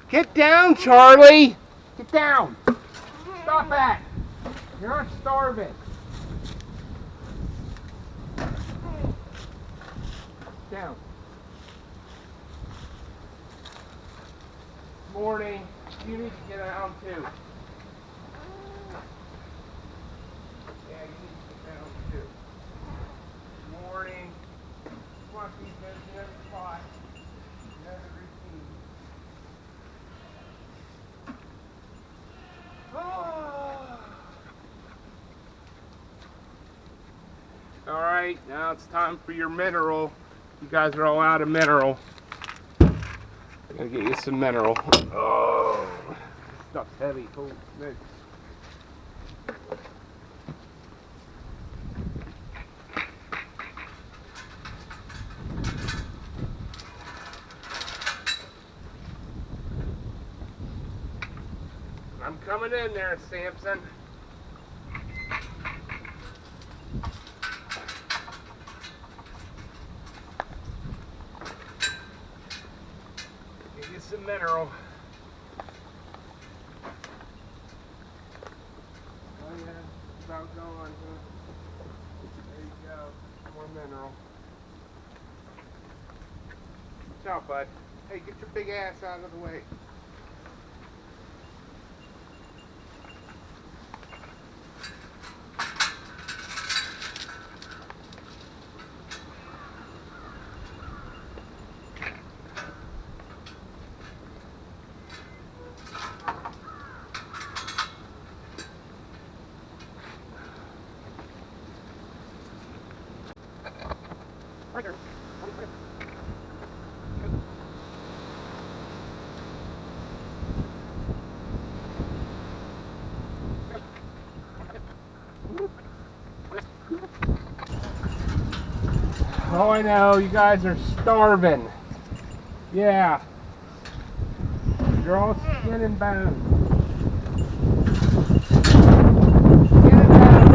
Get down, Charlie! Get down! Stop that! You're not starving. Down. Morning. You need to get down too. Yeah, you need to get down too. Morning. Come on, people. Another spot. Another routine. All right, now it's time for your mineral. You guys are all out of mineral. I'm gonna get you some mineral. Oh, this stuff's heavy. Holy smokes. I'm coming in there, Samson. Get you some mineral. Oh yeah, it's about gone, huh? There you go, more mineral. Watch out, bud. Hey, get your big ass out of the way. Oh, I know, you guys are starving. Yeah. You're all skin and bone. Skin and bone.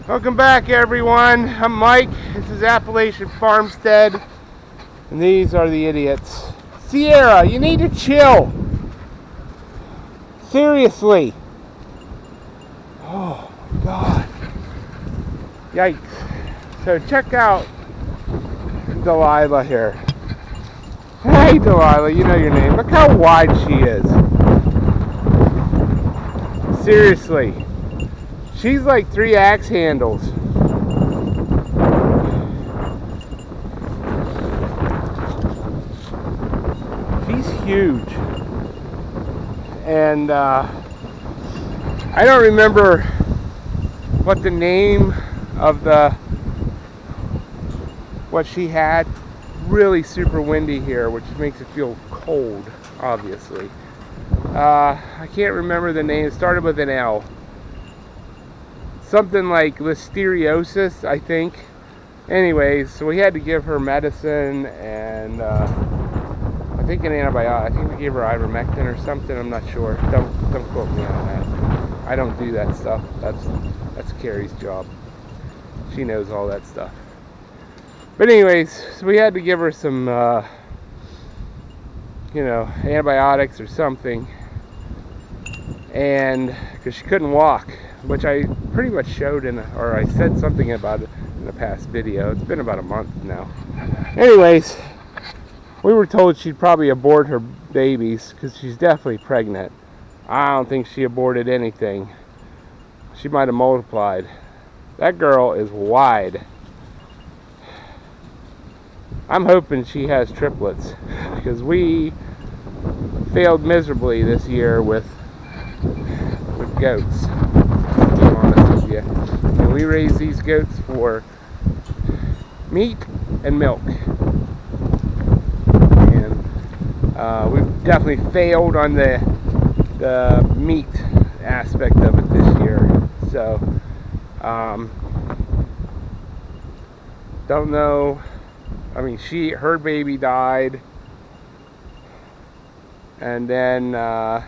Welcome back, everyone. I'm Mike. This is Appalachian Farmstead, and these are the idiots. Sierra, you need to chill. Seriously. Oh my God. Yikes. So check out Delilah here. Hey Delilah, you know your name. Look how wide she is. Seriously. She's like 3 axe handles. She's huge. And I don't remember what the name of what she had. Really super windy here, which makes it feel cold, obviously. I can't remember the name. It started with an L. Something like listeriosis, I think. Anyways, so we had to give her medicine and I think an antibiotic. I think we gave her ivermectin or something. I'm not sure. Don't quote me on that. I don't do that stuff. That's Carrie's job. She knows all that stuff. But anyways, so we had to give her some, antibiotics or something, and because she couldn't walk, which I pretty much showed or I said something about it in the past video. It's been about a month now. Anyways, we were told she'd probably abort her babies because she's definitely pregnant. I don't think she aborted anything. She might have multiplied. That girl is wide. I'm hoping she has triplets, because we failed miserably this year with goats, to be honest with you. And we raise these goats for meat and milk. And we've definitely failed on the meat aspect of it this year. So, don't know. I mean, her baby died, and then I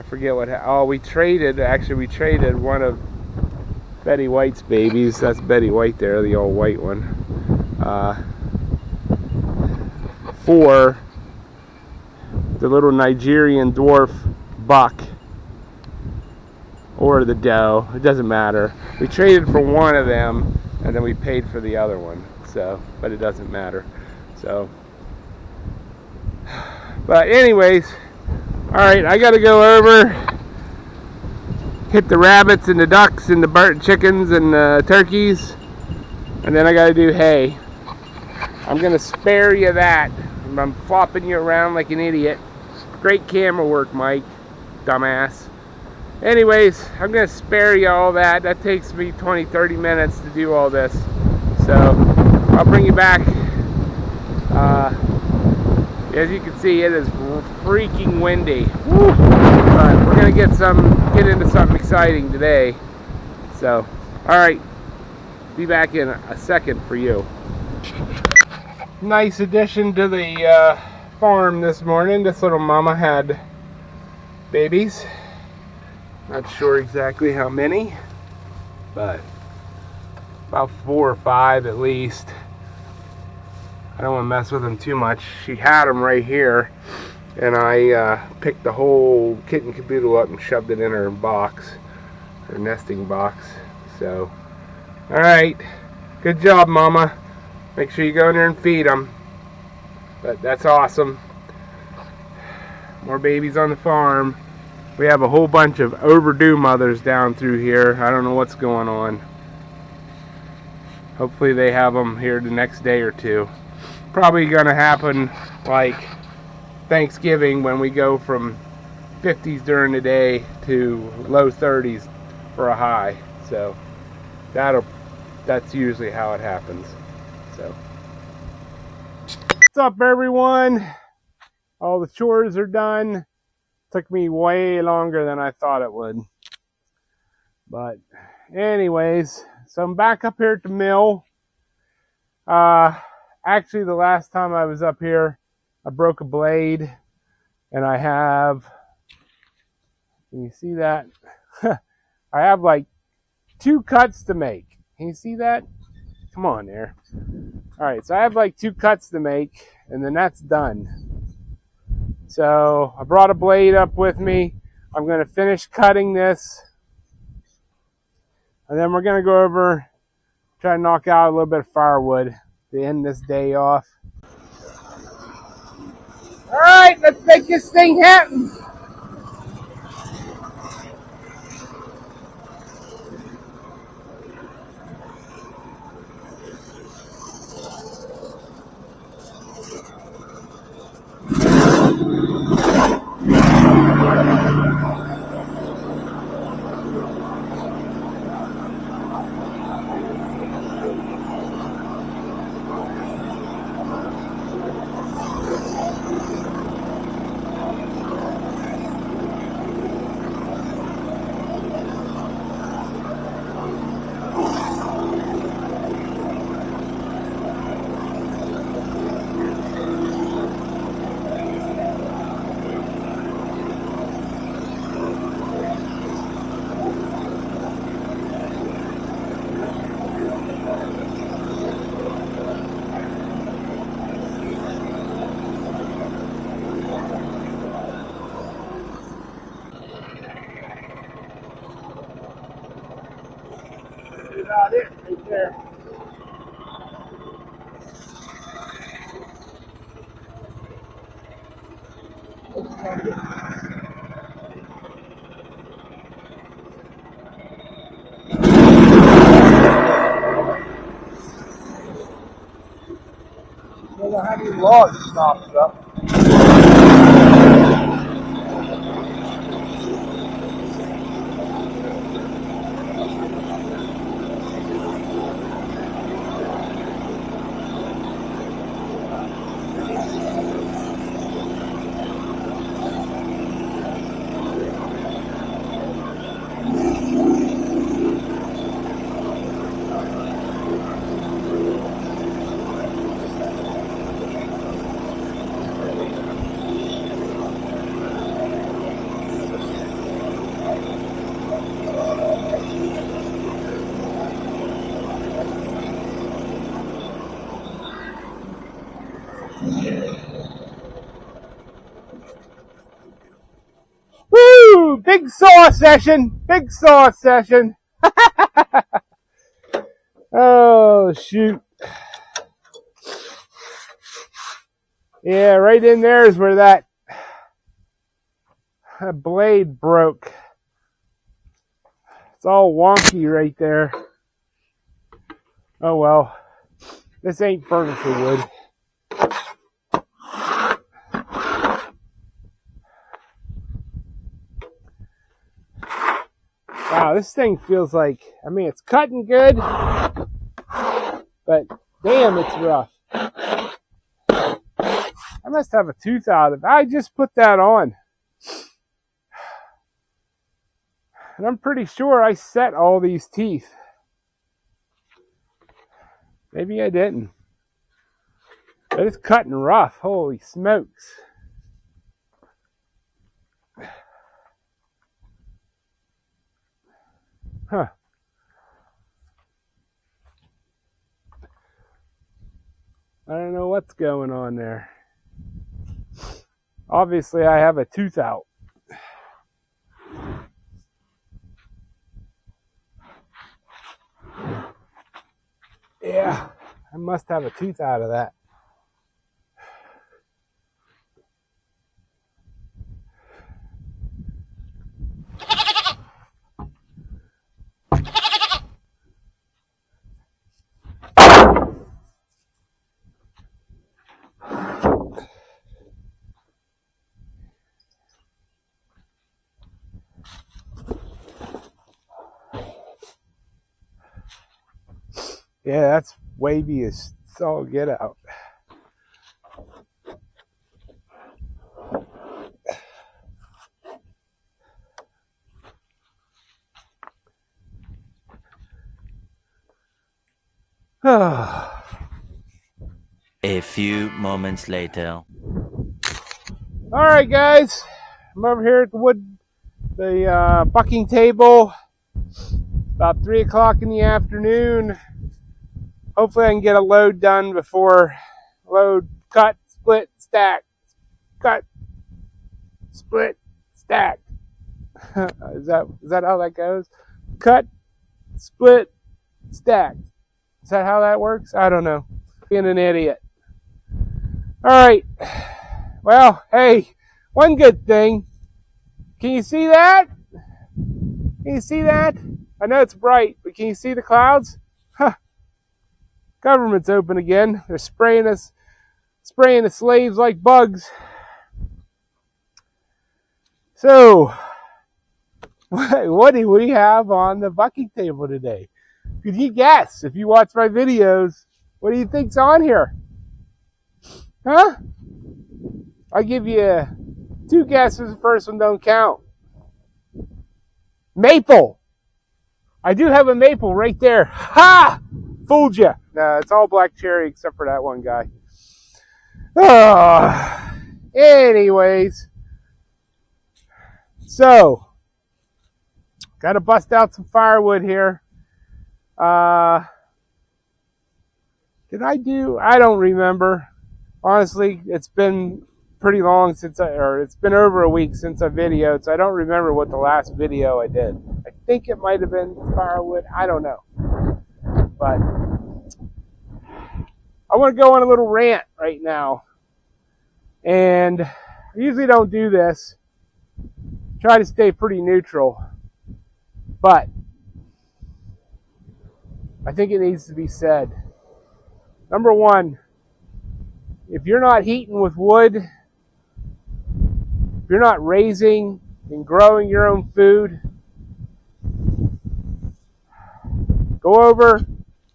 forget what. Oh, we traded one of Betty White's babies. That's Betty White there, the old white one, for the little Nigerian dwarf buck, or the doe. It doesn't matter. We traded for one of them, and then we paid for the other one. So, but it doesn't matter. So, but anyways, all right, I gotta go over, hit the rabbits and the ducks and the burnt chickens and the turkeys, and then I gotta do hay. I'm gonna spare you that. I'm flopping you around like an idiot. Great camera work, Mike, dumbass. Anyways, I'm gonna spare you all that. That takes me 20-30 minutes to do all this. So I'll bring you back. As you can see, it is freaking windy. Woo! But we're gonna get into something exciting today. So, all right, be back in a second for you. Nice addition to the farm this morning. This little mama had babies. Not sure exactly how many, but about 4 or 5 at least. I don't want to mess with them too much. She had them right here, and I picked the whole kit and caboodle up and shoved it in her box, her nesting box. So, all right, good job, Mama. Make sure you go in there and feed them. But that's awesome. More babies on the farm. We have a whole bunch of overdue mothers down through here. I don't know what's going on. Hopefully they have them here the next day or two. Probably gonna happen like Thanksgiving, when we go from 50s during the day to low 30s for a high. So that's usually how it happens. So, what's up, everyone? All the chores are done. Took me way longer than I thought it would. But anyways, so I'm back up here at the mill. Actually, the last time I was up here, I broke a blade, and I have, can you see that? I have like 2 cuts to make. Can you see that? Come on there. All right, so I have like 2 cuts to make, and then that's done. So I brought a blade up with me. I'm going to finish cutting this, and then we're going to go over, try to knock out a little bit of firewood to end this day off. All right, let's make this thing happen. About it right there. log stopped up. Woo! Big saw session. Big saw session. Oh, shoot. Yeah, right in there is where that blade broke. It's all wonky right there. Oh well. This ain't furniture wood. Wow, this thing feels like, I mean, it's cutting good, but damn, it's rough. I must have a tooth out of it. I just put that on. And I'm pretty sure I set all these teeth. Maybe I didn't. But it's cutting rough. Holy smokes. Huh. I don't know what's going on there. Obviously, I have a tooth out. Yeah, I must have a tooth out of that. Yeah, that's wavy as all get out. A few moments later. All right, guys. I'm over here at the bucking table. About 3 o'clock in the afternoon. Hopefully I can get a load done before load, cut, split, stack. Cut, split, stack. Is that how that goes? Cut, split, stack. Is that how that works? I don't know. Being an idiot. All right. Well, hey, one good thing. Can you see that? Can you see that? I know it's bright, but can you see the clouds? Huh. Government's open again. They're spraying the slaves like bugs. So, what do we have on the bucking table today? Could you guess? If you watch my videos, what do you think's on here? Huh? I'll give you 2 guesses. The first one don't count. Maple. I do have a maple right there. Ha! Fooled you. No, it's all black cherry except for that one guy. Oh. Anyways. So, got to bust out some firewood here. Did I do? I don't remember. Honestly, it's been pretty long it's been over a week since I videoed, so I don't remember what the last video I did. I think it might have been firewood. I don't know. But I want to go on a little rant right now. And I usually don't do this. Try to stay pretty neutral. But I think it needs to be said. Number one, if you're not heating with wood, if you're not raising and growing your own food, go over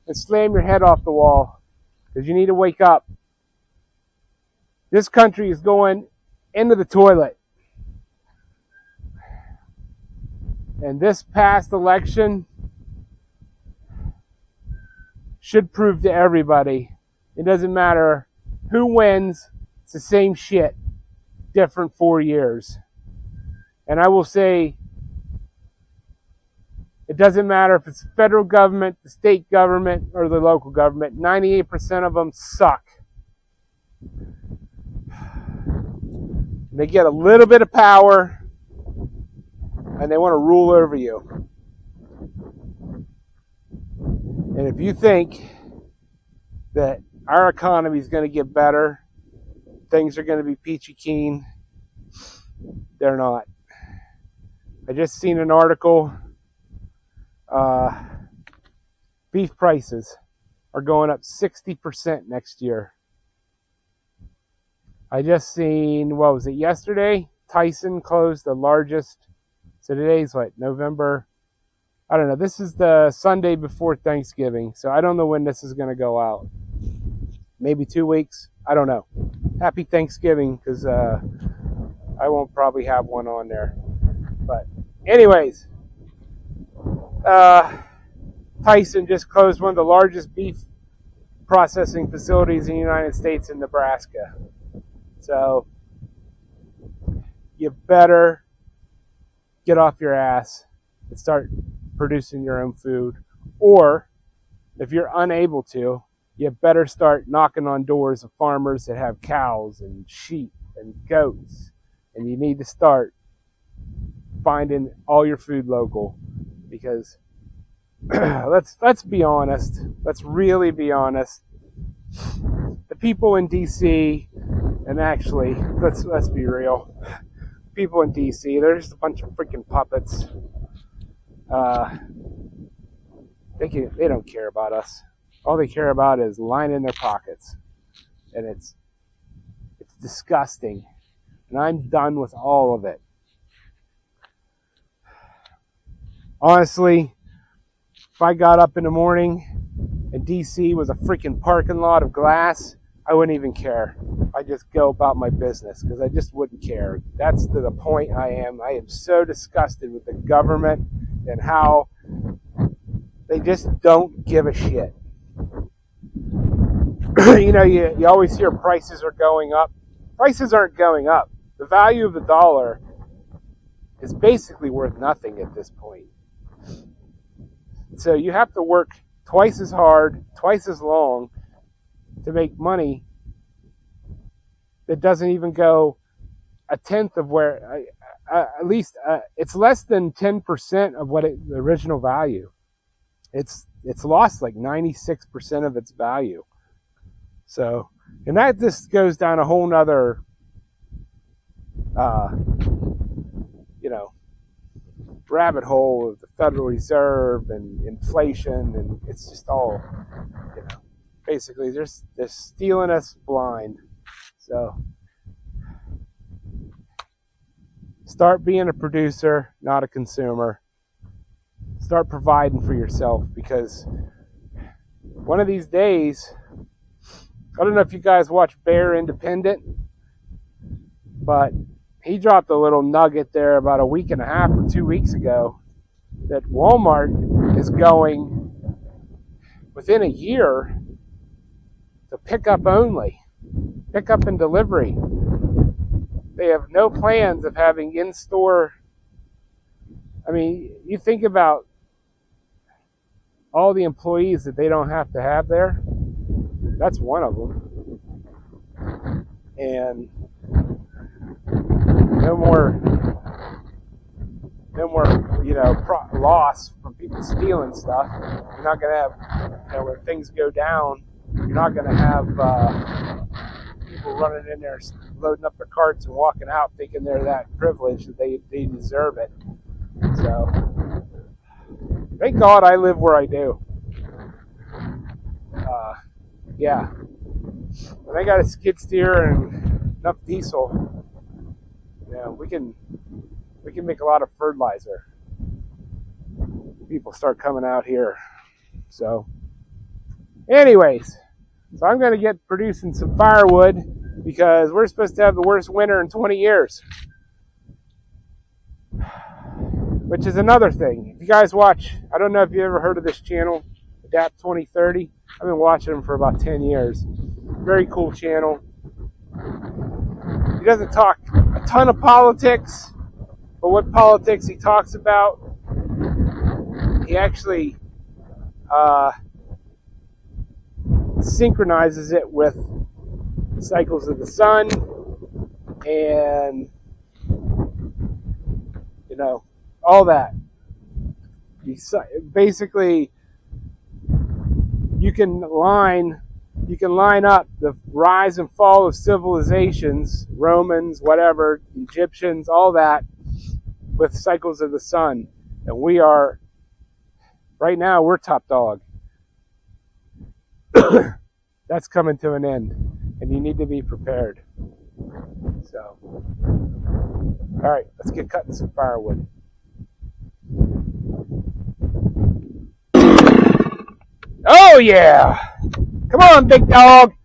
and slam your head off the wall, because you need to wake up. This country is going into the toilet. And this past election should prove to everybody, it doesn't matter who wins, it's the same shit, different 4 years. And I will say, it doesn't matter if it's the federal government, the state government, or the local government. 98% of them suck. They get a little bit of power, and they want to rule over you. And if you think that our economy is going to get better, things are going to be peachy keen, they're not. I just seen an article. Beef prices are going up 60% next year. I just seen, what was it, yesterday? Tyson closed the largest. So today's what, November? I don't know. This is the Sunday before Thanksgiving. So I don't know when this is going to go out. Maybe 2 weeks. I don't know. Happy Thanksgiving, because I won't probably have one on there. But anyways, Tyson just closed one of the largest beef processing facilities in the United States in Nebraska. So you better get off your ass and start producing your own food. Or if you're unable to, you better start knocking on doors of farmers that have cows and sheep and goats. And you need to start finding all your food local, because let's be honest. Let's really be honest. The people in DC, and actually, let's be real. People in DC, they're just a bunch of freaking puppets. They don't care about us. All they care about is lining their pockets, and it's disgusting. And I'm done with all of it. Honestly, if I got up in the morning and DC was a freaking parking lot of glass, I wouldn't even care. I'd just go about my business, because I just wouldn't care. That's to the point I am. I am so disgusted with the government and how they just don't give a shit. You always hear prices are going up. Prices aren't going up. The value of the dollar is basically worth nothing at this point. So you have to work twice as hard, twice as long to make money that doesn't even go a tenth of where, at least it's less than 10% of what the original value. It's lost like 96% of its value. So, and that just goes down a whole nother, rabbit hole of the Federal Reserve and inflation, and it's just all, basically they're stealing us blind. So start being a producer, not a consumer. Start providing for yourself, because one of these days, I don't know if you guys watch Bear Independent, but he dropped a little nugget there about a week and a half or 2 weeks ago that Walmart is going within a year to pickup only, pickup and delivery. They have no plans of having in-store. I mean, you think about all the employees that they don't have to have there. That's one of them. And no more, loss from people stealing stuff. You're not going to have, when things go down, you're not going to have people running in there, loading up their carts and walking out thinking they're that privileged that they deserve it. So, thank God I live where I do. Yeah. When I got a skid steer and enough diesel, yeah, we can make a lot of fertilizer. People start coming out here. So, anyways, so I'm going to get producing some firewood because we're supposed to have the worst winter in 20 years. Which is another thing. If you guys watch, I don't know if you ever heard of this channel, Adapt 2030. I've been watching him for about 10 years. Very cool channel. He doesn't talk a ton of politics, but what politics he talks about, he actually synchronizes it with cycles of the sun and, you know, all that. Basically, you can line up the rise and fall of civilizations, Romans, whatever, Egyptians, all that, with cycles of the sun. And we are, right now, we're top dog. That's coming to an end, and you need to be prepared. So, all right, let's get cutting some firewood. Oh yeah! Come on, big dog!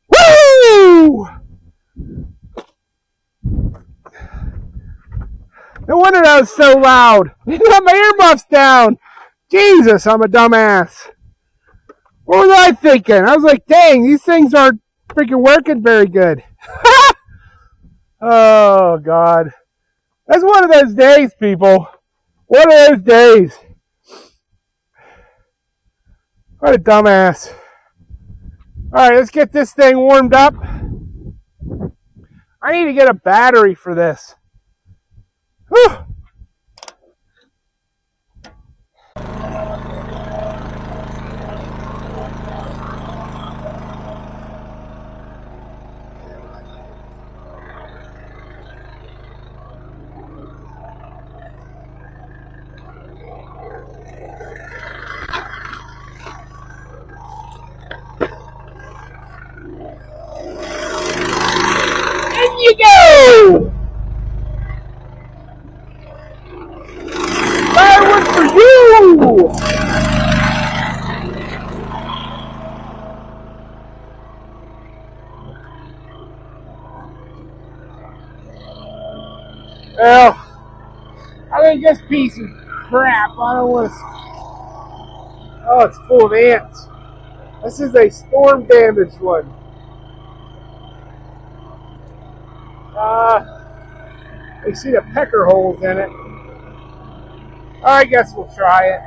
Woo! No wonder that was so loud. I didn't have my earmuffs down. Jesus, I'm a dumbass. What was I thinking? I was like, dang, these things aren't freaking working very good. Oh, God. That's one of those days, people. One of those days. What a dumbass. All right, let's get this thing warmed up. I need to get a battery for this. Whew. In you go! Firewood for you! Well, I think this piece is crap. I don't want to. Oh, it's full of ants. This is a storm damaged one. You see the pecker holes in it. I guess we'll try it.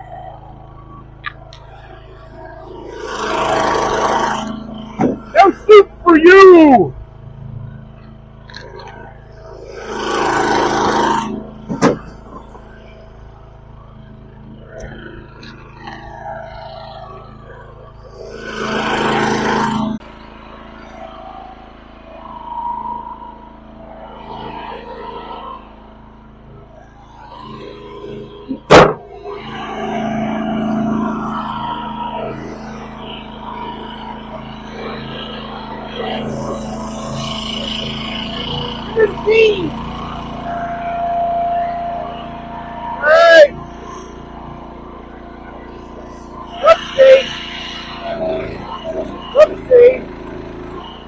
No soup for you! Hey! Whoopsie! Whoopsie!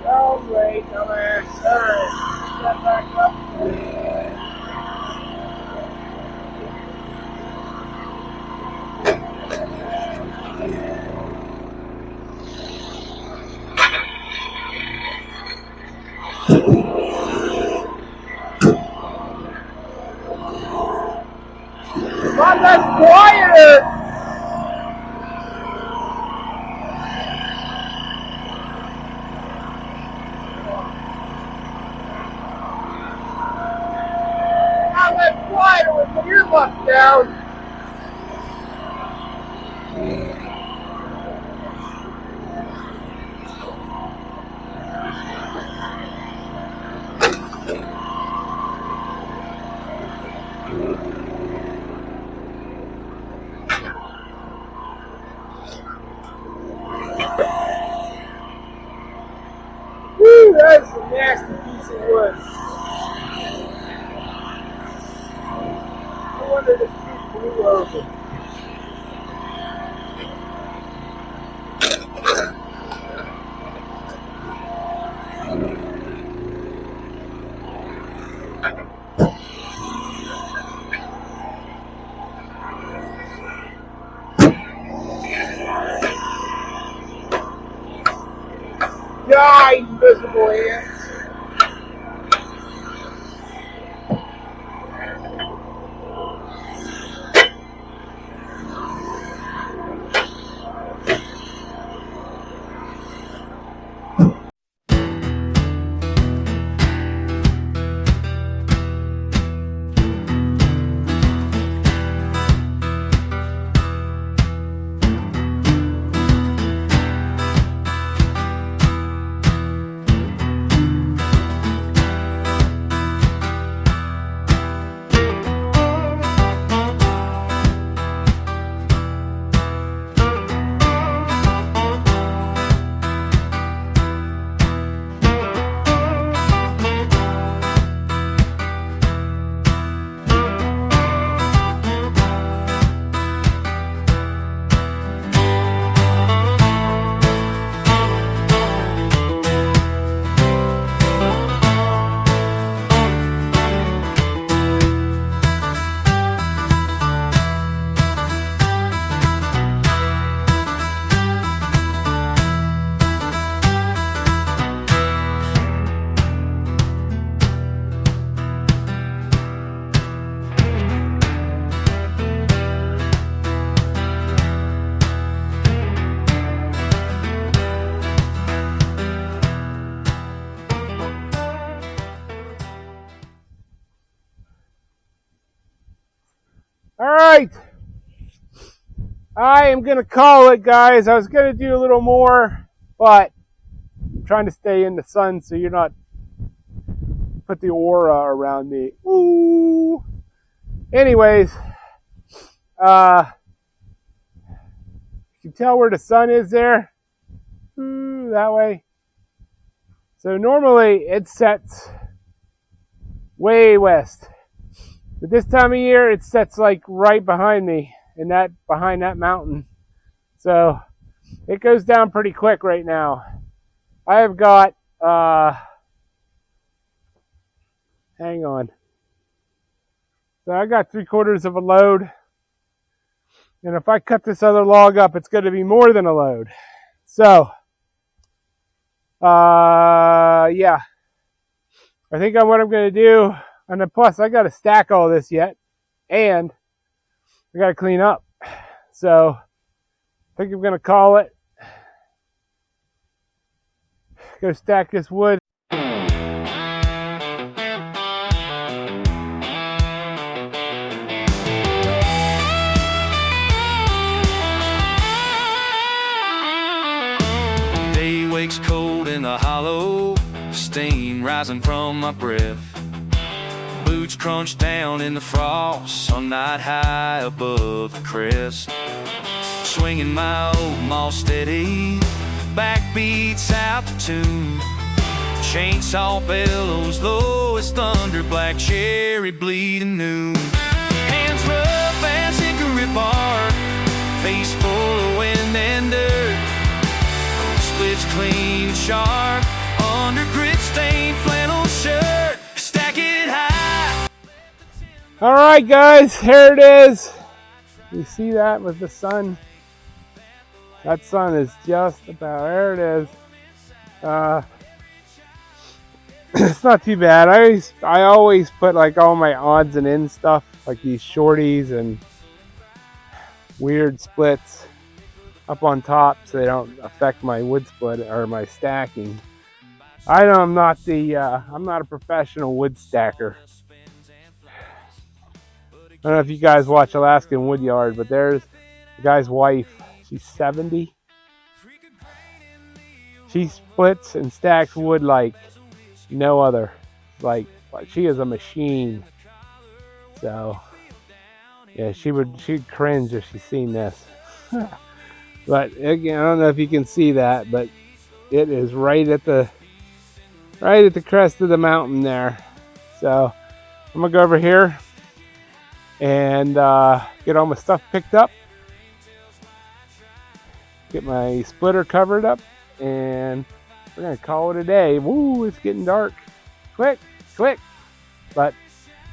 Oh, wait, dumbass. Alright, get back up. Not that quieter! Not that quieter with the earbuds down! Woo, that is a nasty piece of wood. I wonder this piece blew over. Die, invisible ants! Alright, I am going to call it, guys. I was going to do a little more, but I'm trying to stay in the sun so you're not put the aura around me. Ooh. Anyways, you can tell where the sun is there. Ooh, that way. So normally it sets way west. But this time of year, it sets like right behind me, and behind that mountain. So it goes down pretty quick right now. I have got, hang on. So I got 3/4 of a load. And if I cut this other log up, it's going to be more than a load. So, yeah. I think what I'm going to do, and then plus I got to stack all this yet, and I got to clean up. So, I think I'm going to call it. Go stack this wood. Day wakes cold in the hollow, steam rising from my breath. Boots crunch down in the frost, sun night high above the crest. Swinging my old mall steady, backbeats out the tune. Chainsaw bellows low as thunder, black cherry bleeding noon. Hands rough as hickory bark, face full of wind and dirt. Splits clean sharp, under grit stained flannel shirt. Stack it high. All right, guys, here it is. You see that with the sun? That sun is just about, there it is. It's not too bad. I always put like all my odds and ends stuff, like these shorties and weird splits, up on top so they don't affect my wood split or my stacking. I know I'm not a professional wood stacker. I don't know if you guys watch Alaskan Woodyard, but there's the guy's wife. She's 70. She splits and stacks wood like no other. Like she is a machine. So yeah, she'd cringe if she's seen this. But again, I don't know if you can see that, but it is right at the crest of the mountain there. So I'm gonna go over here and get all my stuff picked up, get my splitter covered up, and we're gonna call it a day. Woo, it's getting dark. Quick. But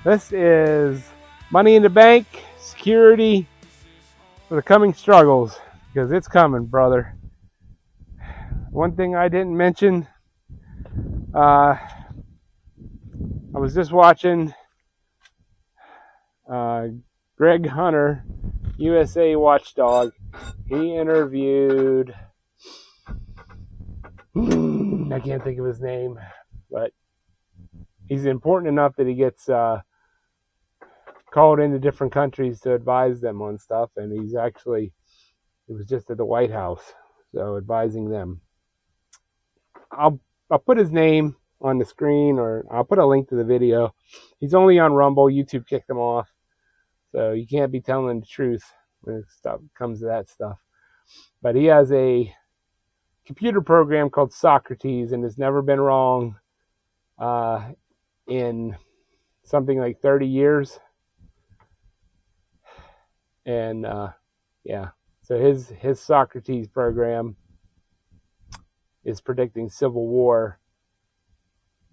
this is money in the bank, security for the coming struggles, because it's coming, brother. One thing I didn't mention, I was just watching Greg Hunter, USA Watchdog. He interviewed, I can't think of his name, but he's important enough that he gets called into different countries to advise them on stuff, and he was just at the White House, so advising them. I'll put his name on the screen, or I'll put a link to the video. He's only on Rumble. YouTube kicked him off, so you can't be telling the truth when it comes to that stuff. But he has a computer program called Socrates, and has never been wrong in something like 30 years. And yeah, so his Socrates program is predicting civil war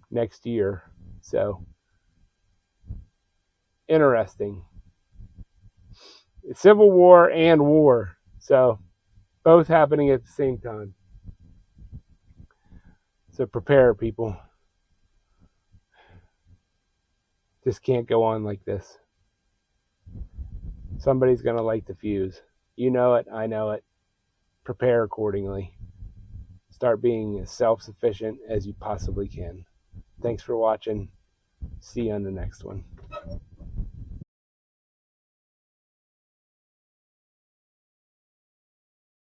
next year. So interesting. Civil war and war, so both happening at the same time. So prepare, people. Just can't go on like this. Somebody's gonna light the fuse. You know it, I know it. Prepare accordingly. Start being as self-sufficient as you possibly can. Thanks for watching. See you on the next one.